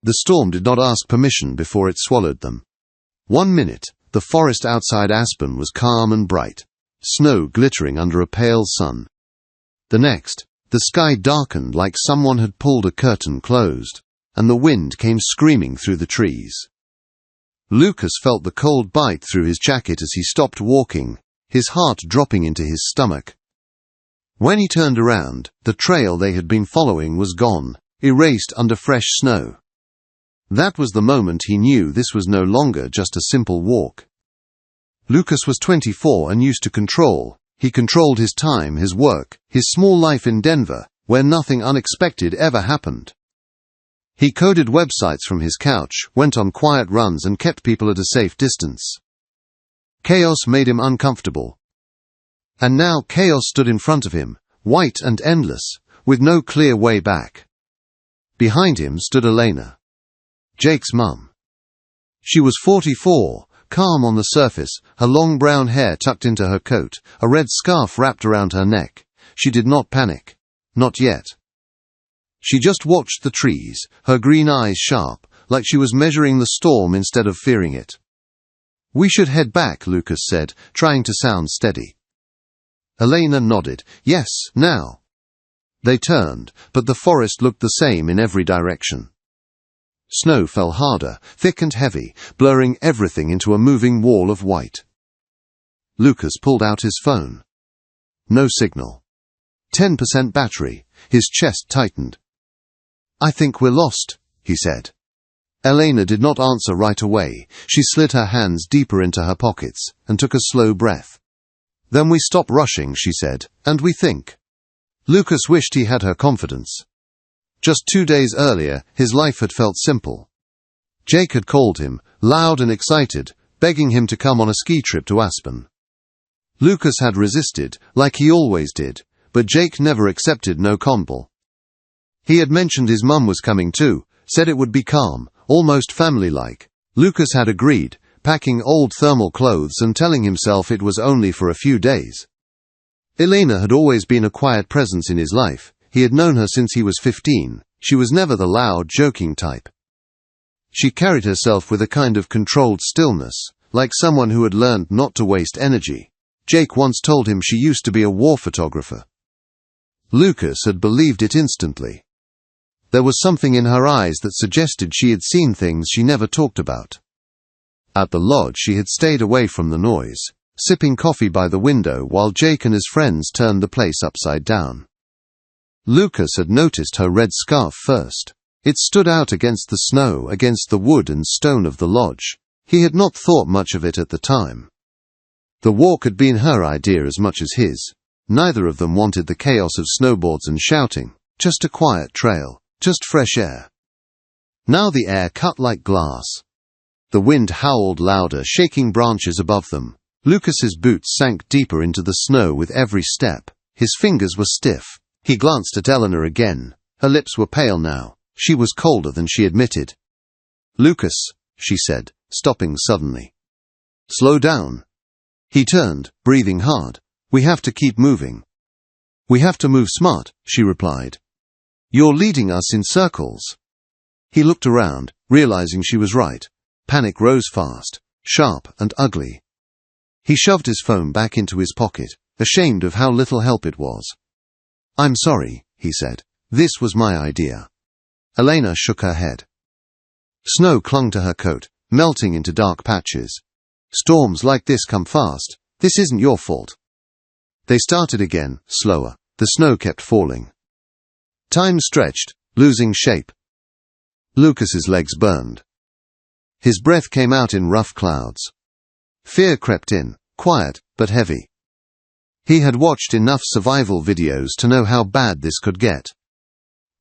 The storm did not ask permission before it swallowed them. 1 minute, the forest outside Aspen was calm and bright, snow glittering under a pale sun. The next, the sky darkened like someone had pulled a curtain closed, and the wind came screaming through the trees. Lucas felt the cold bite through his jacket as he stopped walking, his heart dropping into his stomach. When he turned around, the trail they had been following was gone, erased under fresh snow. That was the moment he knew this was no longer just a simple walk. Lucas was 24 and used to control. He controlled his time, his work, his small life in Denver, where nothing unexpected ever happened. He coded websites from his couch, went on quiet runs and kept people at a safe distance. Chaos made him uncomfortable. And now chaos stood in front of him, white and endless, with no clear way back. Behind him stood Elena, Jake's mum. She was 44, calm on the surface, her long brown hair tucked into her coat, a red scarf wrapped around her neck. She did not panic. Not yet. She just watched the trees, her green eyes sharp, like she was measuring the storm instead of fearing it. "We should head back," Lucas said, trying to sound steady. Elena nodded. "Yes, now." They turned, but the forest looked the same in every direction. Snow fell harder, thick and heavy, blurring everything into a moving wall of white. Lucas pulled out his phone. No signal. 10% battery. His chest tightened. "I think we're lost," he said. Elena did not answer right away. She slid her hands deeper into her pockets and took a slow breath. "Then we stop rushing," she said, "and we think." Lucas wished he had her confidence. Just 2 days earlier, his life had felt simple. Jake had called him, loud and excited, begging him to come on a ski trip to Aspen. Lucas had resisted, like he always did, but Jake never accepted no combo. He had mentioned his mum was coming too, said it would be calm, almost family-like. Lucas had agreed, packing old thermal clothes and telling himself it was only for a few days. Elena had always been a quiet presence in his life. He had known her since he was 15. She was never the loud, joking type. She carried herself with a kind of controlled stillness, like someone who had learned not to waste energy. Jake once told him she used to be a war photographer. Lucas had believed it instantly. There was something in her eyes that suggested she had seen things she never talked about. At the lodge she had stayed away from the noise, sipping coffee by the window while Jake and his friends turned the place upside down. Lucas had noticed her red scarf first. It stood out against the snow, against the wood and stone of the lodge. He had not thought much of it at the time. The walk had been her idea as much as his. Neither of them wanted the chaos of snowboards and shouting, just a quiet trail, just fresh air. Now the air cut like glass. The wind howled louder, shaking branches above them. Lucas's boots sank deeper into the snow with every step. His fingers were stiff. He glanced at Eleanor again. Her lips were pale now. She was colder than she admitted. "Lucas," she said, stopping suddenly. "Slow down." He turned, breathing hard. "We have to keep moving." "We have to move smart," she replied. "You're leading us in circles." He looked around, realizing she was right. Panic rose fast, sharp and ugly. He shoved his phone back into his pocket, ashamed of how little help it was. "I'm sorry," he said. "This was my idea." Elena shook her head. Snow clung to her coat, melting into dark patches. "Storms like this come fast. This isn't your fault." They started again, slower. The snow kept falling. Time stretched, losing shape. Lucas's legs burned. His breath came out in rough clouds. Fear crept in, quiet but heavy. He had watched enough survival videos to know how bad this could get.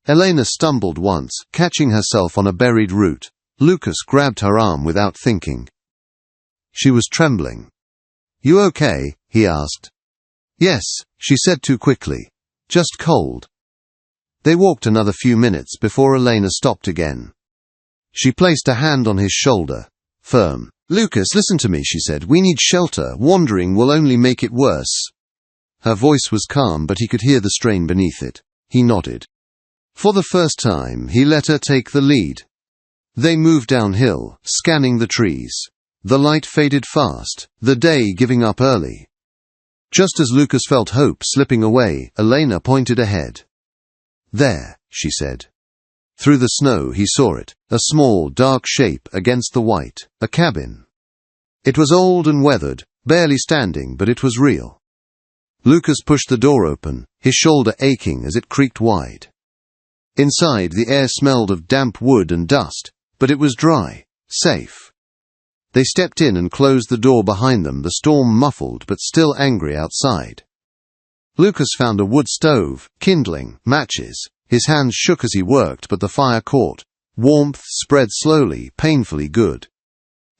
Elena stumbled once, catching herself on a buried root. Lucas grabbed her arm without thinking. She was trembling. "You okay?" he asked. "Yes," she said too quickly. "Just cold." They walked another few minutes before Elena stopped again. She placed a hand on his shoulder, firm. "Lucas, listen to me," she said. "We need shelter. Wandering will only make it worse." Her voice was calm, but he could hear the strain beneath it. He nodded. For the first time, he let her take the lead. They moved downhill, scanning the trees. The light faded fast, the day giving up early. Just as Lucas felt hope slipping away, Elena pointed ahead. "There," she said. Through the snow he saw it, a small, dark shape against the white, a cabin. It was old and weathered, barely standing, but it was real. Lucas pushed the door open, his shoulder aching as it creaked wide. Inside, the air smelled of damp wood and dust, but it was dry, safe. They stepped in and closed the door behind them, the storm muffled but still angry outside. Lucas found a wood stove, kindling, matches. His hands shook as he worked, but the fire caught. Warmth spread slowly, painfully good.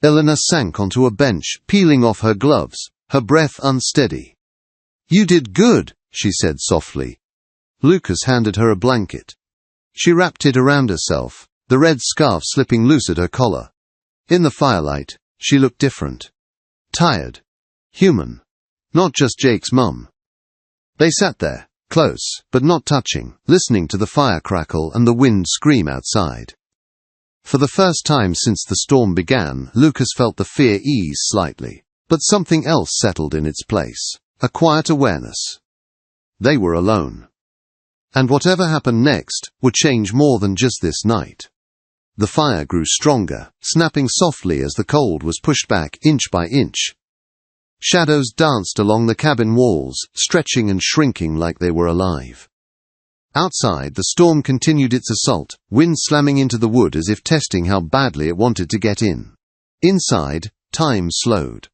Elena sank onto a bench, peeling off her gloves, her breath unsteady. "You did good," she said softly. Lucas handed her a blanket. She wrapped it around herself, the red scarf slipping loose at her collar. In the firelight, she looked different. Tired. Human. Not just Jake's mum. They sat there, close, but not touching, listening to the fire crackle and the wind scream outside. For the first time since the storm began, Lucas felt the fear ease slightly, but something else settled in its place, a quiet awareness. They were alone. And whatever happened next would change more than just this night. The fire grew stronger, snapping softly as the cold was pushed back inch by inch. Shadows danced along the cabin walls, stretching and shrinking like they were alive. Outside, the storm continued its assault, wind slamming into the wood as if testing how badly it wanted to get in. Inside, time slowed.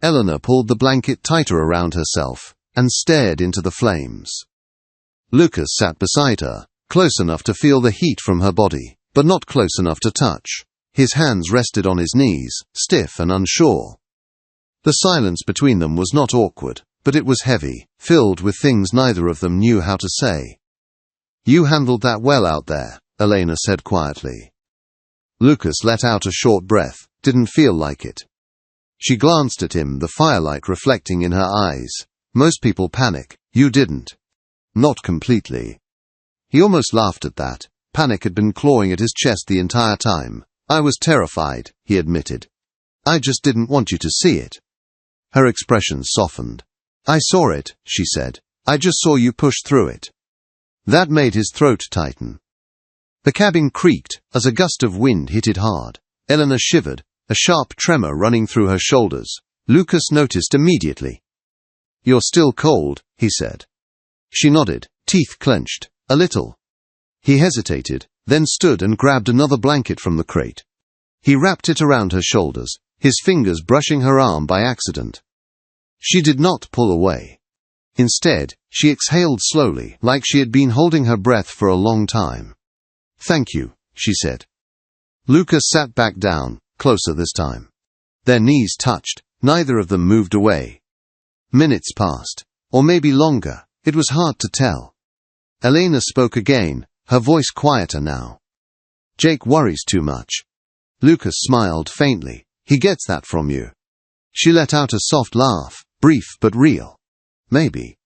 Eleanor pulled the blanket tighter around herself and stared into the flames. Lucas sat beside her, close enough to feel the heat from her body, but not close enough to touch. His hands rested on his knees, stiff and unsure. The silence between them was not awkward, but it was heavy, filled with things neither of them knew how to say. "You handled that well out there," Elena said quietly. Lucas let out a short breath, didn't feel like it. She glanced at him, the firelight reflecting in her eyes. "Most people panic. You didn't." "Not completely." He almost laughed at that. Panic had been clawing at his chest the entire time. "I was terrified," he admitted. "I just didn't want you to see it." Her expression softened. "I saw it," she said. "I just saw you push through it." That made his throat tighten. The cabin creaked as a gust of wind hit it hard. Eleanor shivered, a sharp tremor running through her shoulders. Lucas noticed immediately. "You're still cold," he said. She nodded, teeth clenched. "A little." He hesitated, then stood and grabbed another blanket from the crate. He wrapped it around her shoulders, his fingers brushing her arm by accident. She did not pull away. Instead, she exhaled slowly, like she had been holding her breath for a long time. "Thank you," she said. Lucas sat back down, closer this time. Their knees touched, neither of them moved away. Minutes passed, or maybe longer, it was hard to tell. Elena spoke again, her voice quieter now. "Jake worries too much." Lucas smiled faintly. "He gets that from you." She let out a soft laugh, brief but real. "Maybe."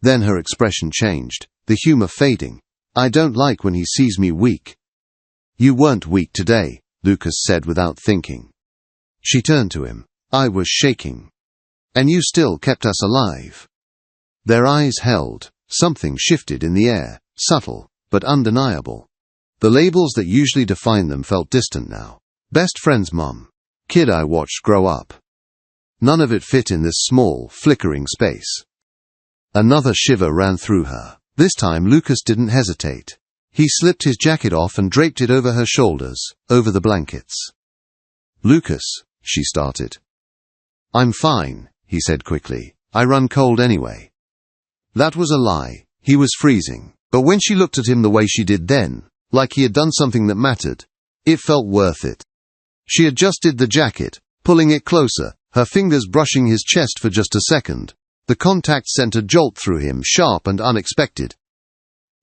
Then her expression changed, the humor fading. "I don't like when he sees me weak." "You weren't weak today," Lucas said without thinking. She turned to him. "I was shaking. And you still kept us alive." Their eyes held. Something shifted in the air, subtle, but undeniable. The labels that usually define them felt distant now. Best friend's mum. Kid I watched grow up. None of it fit in this small, flickering space. Another shiver ran through her. This time Lucas didn't hesitate. He slipped his jacket off and draped it over her shoulders, over the blankets. "Lucas," she started. "I'm fine," he said quickly. "I run cold anyway." That was a lie. He was freezing. But when she looked at him the way she did then, like he had done something that mattered, it felt worth it. She adjusted the jacket, pulling it closer, her fingers brushing his chest for just a second. The contact sent a jolt through him, sharp and unexpected.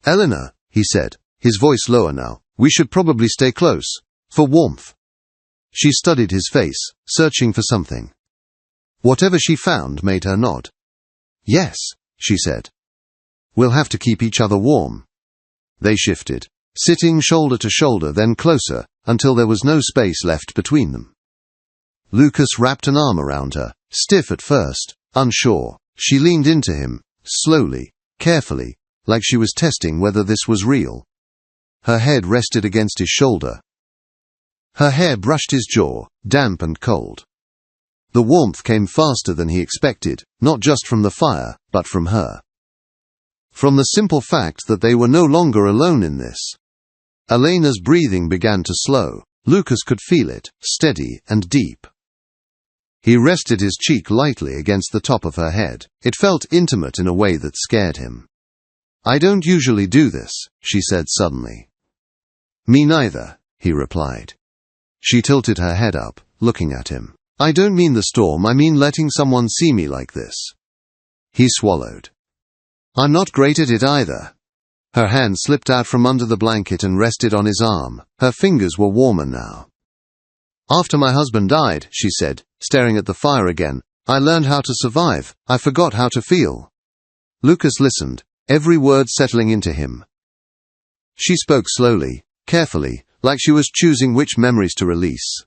"Eleanor," he said, his voice lower now, "we should probably stay close. For warmth." She studied his face, searching for something. Whatever she found made her nod. "Yes," she said. "We'll have to keep each other warm." They shifted, sitting shoulder to shoulder, then closer, until there was no space left between them. Lucas wrapped an arm around her, stiff at first, unsure. She leaned into him, slowly, carefully, like she was testing whether this was real. Her head rested against his shoulder. Her hair brushed his jaw, damp and cold. The warmth came faster than he expected, not just from the fire, but from her. From the simple fact that they were no longer alone in this. Elena's breathing began to slow. Lucas could feel it, steady and deep. He rested his cheek lightly against the top of her head. It felt intimate in a way that scared him. "I don't usually do this," she said suddenly. "Me neither," he replied. She tilted her head up, looking at him. "I don't mean the storm, I mean letting someone see me like this." He swallowed. "I'm not great at it either." Her hand slipped out from under the blanket and rested on his arm. Her fingers were warmer now. "After my husband died," she said, staring at the fire again, "I learned how to survive. I forgot how to feel." Lucas listened, every word settling into him. She spoke slowly, carefully, like she was choosing which memories to release.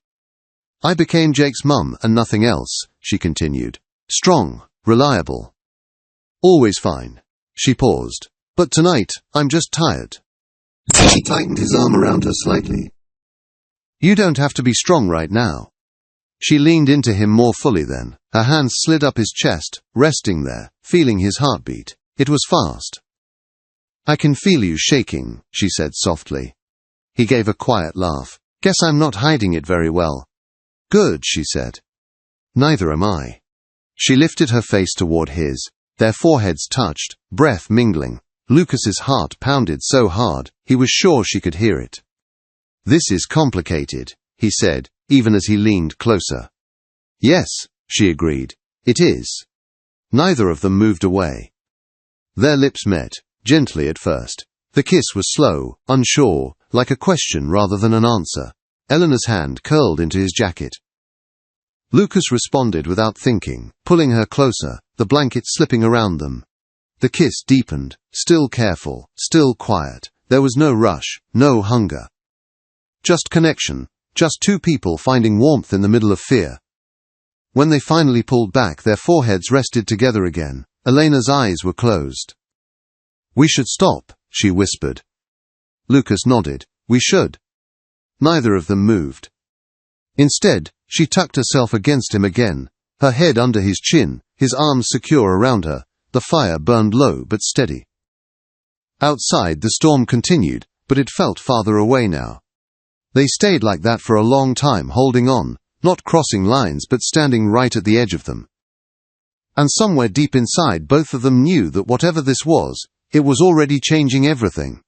"I became Jake's mum and nothing else," she continued. "Strong, reliable. Always fine." She paused. "But tonight, I'm just tired." He tightened his arm around her slightly. "You don't have to be strong right now." She leaned into him more fully then. Her hands slid up his chest, resting there, feeling his heartbeat. It was fast. "I can feel you shaking," she said softly. He gave a quiet laugh. "Guess I'm not hiding it very well." "Good," she said. "Neither am I." She lifted her face toward his. Their foreheads touched, breath mingling. Lucas's heart pounded so hard, he was sure she could hear it. "This is complicated," he said, even as he leaned closer. "Yes," she agreed. "It is." Neither of them moved away. Their lips met, gently at first. The kiss was slow, unsure, like a question rather than an answer. Eleanor's hand curled into his jacket. Lucas responded without thinking, pulling her closer, the blanket slipping around them. The kiss deepened, still careful, still quiet. There was no rush, no hunger. Just connection, just two people finding warmth in the middle of fear. When they finally pulled back, their foreheads rested together again. Elena's eyes were closed. "We should stop," she whispered. Lucas nodded. "We should." Neither of them moved. Instead, she tucked herself against him again, her head under his chin, his arms secure around her. The fire burned low but steady. Outside, the storm continued, but it felt farther away now. They stayed like that for a long time, holding on, not crossing lines but standing right at the edge of them. And somewhere deep inside, both of them knew that whatever this was, it was already changing everything.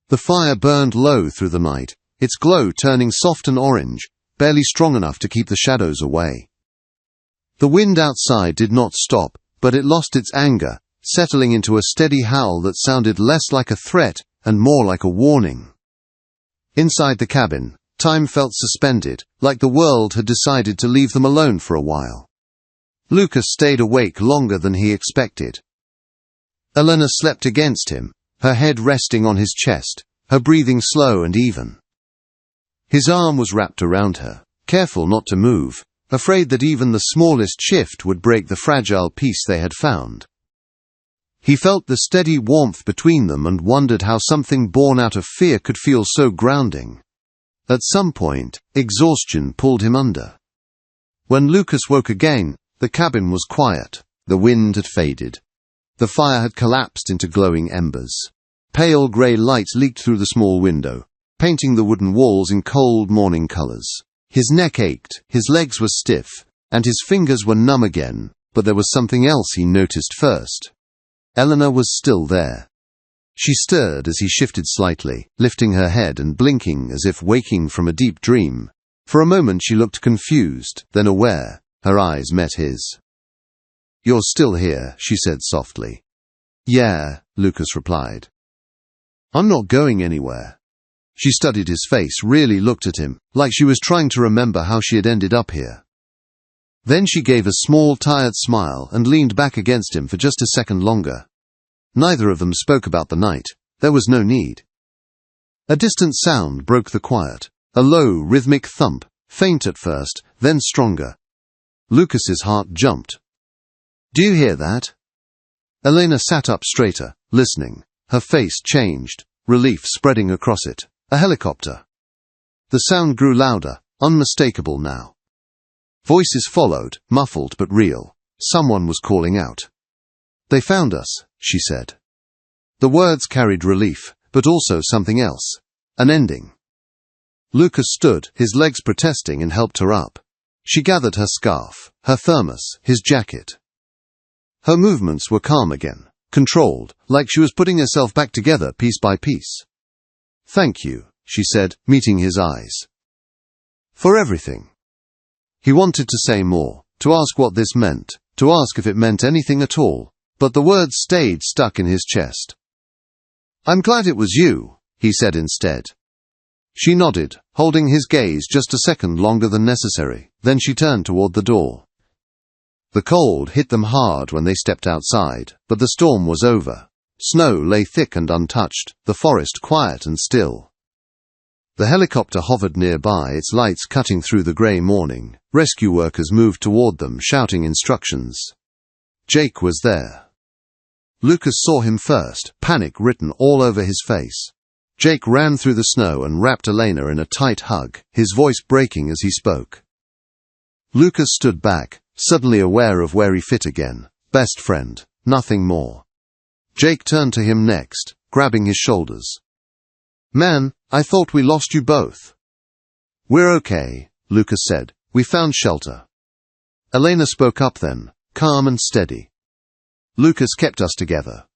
The fire burned low through the night, its glow turning soft and orange, barely strong enough to keep the shadows away. The wind outside did not stop, but it lost its anger, settling into a steady howl that sounded less like a threat and more like a warning. Inside the cabin, time felt suspended, like the world had decided to leave them alone for a while. Lucas stayed awake longer than he expected. Elena slept against him, her head resting on his chest, her breathing slow and even. His arm was wrapped around her, careful not to move, afraid that even the smallest shift would break the fragile peace they had found. He felt the steady warmth between them and wondered how something born out of fear could feel so grounding. At some point, exhaustion pulled him under. When Lucas woke again, the cabin was quiet. The wind had faded. The fire had collapsed into glowing embers. Pale grey light leaked through the small window, painting the wooden walls in cold morning colors. His neck ached, his legs were stiff, and his fingers were numb again, but there was something else he noticed first. Eleanor was still there. She stirred as he shifted slightly, lifting her head and blinking as if waking from a deep dream. For a moment she looked confused, then aware. Her eyes met his. "You're still here," she said softly. "Yeah," Lucas replied. "I'm not going anywhere." She studied his face, really looked at him, like she was trying to remember how she had ended up here. Then she gave a small, tired smile and leaned back against him for just a second longer. Neither of them spoke about the night. There was no need. A distant sound broke the quiet, A low, rhythmic thump, faint at first, then stronger. Lucas's heart jumped. "Do you hear that?" Elena sat up straighter, listening. Her face changed, relief spreading across it. A helicopter. The sound grew louder, unmistakable now. Voices followed, muffled but real. Someone was calling out. "They found us," she said. The words carried relief, but also something else. An ending. Lucas stood, his legs protesting, and helped her up. She gathered her scarf, her thermos, his jacket. Her movements were calm again, controlled, like she was putting herself back together piece by piece. "Thank you," she said, meeting his eyes. "For everything." He wanted to say more, to ask what this meant, to ask if it meant anything at all, but the words stayed stuck in his chest. "I'm glad it was you," he said instead. She nodded, holding his gaze just a second longer than necessary, then she turned toward the door. The cold hit them hard when they stepped outside, but the storm was over. Snow lay thick and untouched, the forest quiet and still. The helicopter hovered nearby, its lights cutting through the grey morning. Rescue workers moved toward them, shouting instructions. Jake was there. Lucas saw him first, panic written all over his face. Jake ran through the snow and wrapped Elena in a tight hug, his voice breaking as he spoke. Lucas stood back, suddenly aware of where he fit again. Best friend, nothing more. Jake turned to him next, grabbing his shoulders. "Man, I thought we lost you both." "We're okay," Lucas said. "We found shelter." Elena spoke up then, calm and steady. "Lucas kept us together."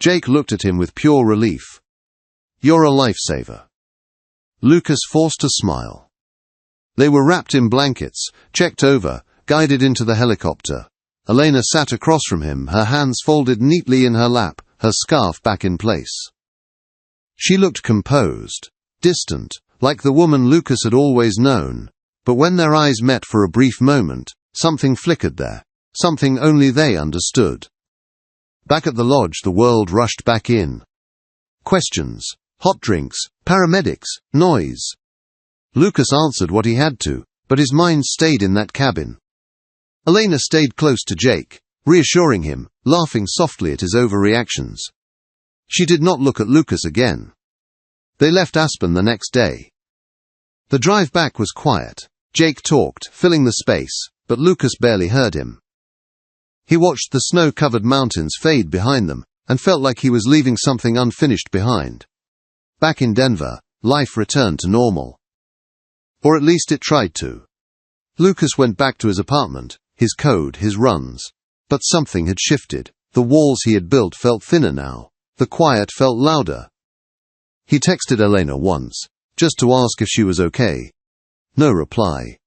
Jake looked at him with pure relief. "You're a lifesaver." Lucas forced a smile. They were wrapped in blankets, checked over, guided into the helicopter. Elena sat across from him, her hands folded neatly in her lap, her scarf back in place. She looked composed, distant, like the woman Lucas had always known, but when their eyes met for a brief moment, something flickered there, something only they understood. Back at the lodge, the world rushed back in. Questions, hot drinks, paramedics, noise. Lucas answered what he had to, but his mind stayed in that cabin. Elena stayed close to Jake, reassuring him, laughing softly at his overreactions. She did not look at Lucas again. They left Aspen the next day. The drive back was quiet. Jake talked, filling the space, but Lucas barely heard him. He watched the snow-covered mountains fade behind them, and felt like he was leaving something unfinished behind. Back in Denver, life returned to normal. Or at least it tried to. Lucas went back to his apartment, his code, his runs. But something had shifted. The walls he had built felt thinner now. The quiet felt louder. He texted Elena once, just to ask if she was okay. No reply.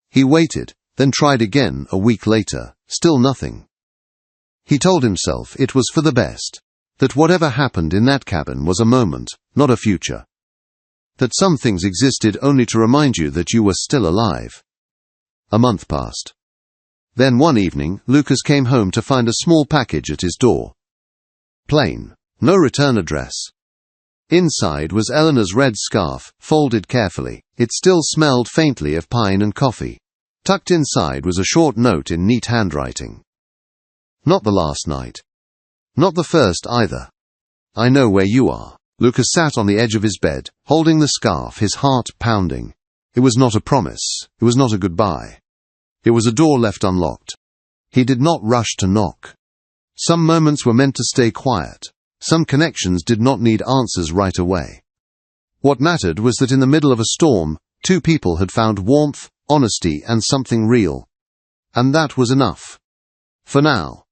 He waited, then tried again a week later. Still nothing. He told himself it was for the best. That whatever happened in that cabin was a moment, not a future. That some things existed only to remind you that you were still alive. A month passed. Then one evening, Lucas came home to find a small package at his door. Plain. No return address. Inside was Eleanor's red scarf, folded carefully. It still smelled faintly of pine and coffee. Tucked inside was a short note in neat handwriting. Not the last night. Not the first either. I know where you are. Lucas sat on the edge of his bed, holding the scarf, his heart pounding. It was not a promise. It was not a goodbye. It was a door left unlocked. He did not rush to knock. Some moments were meant to stay quiet. Some connections did not need answers right away. What mattered was that in the middle of a storm, two people had found warmth, honesty, and something real. And that was enough. For now.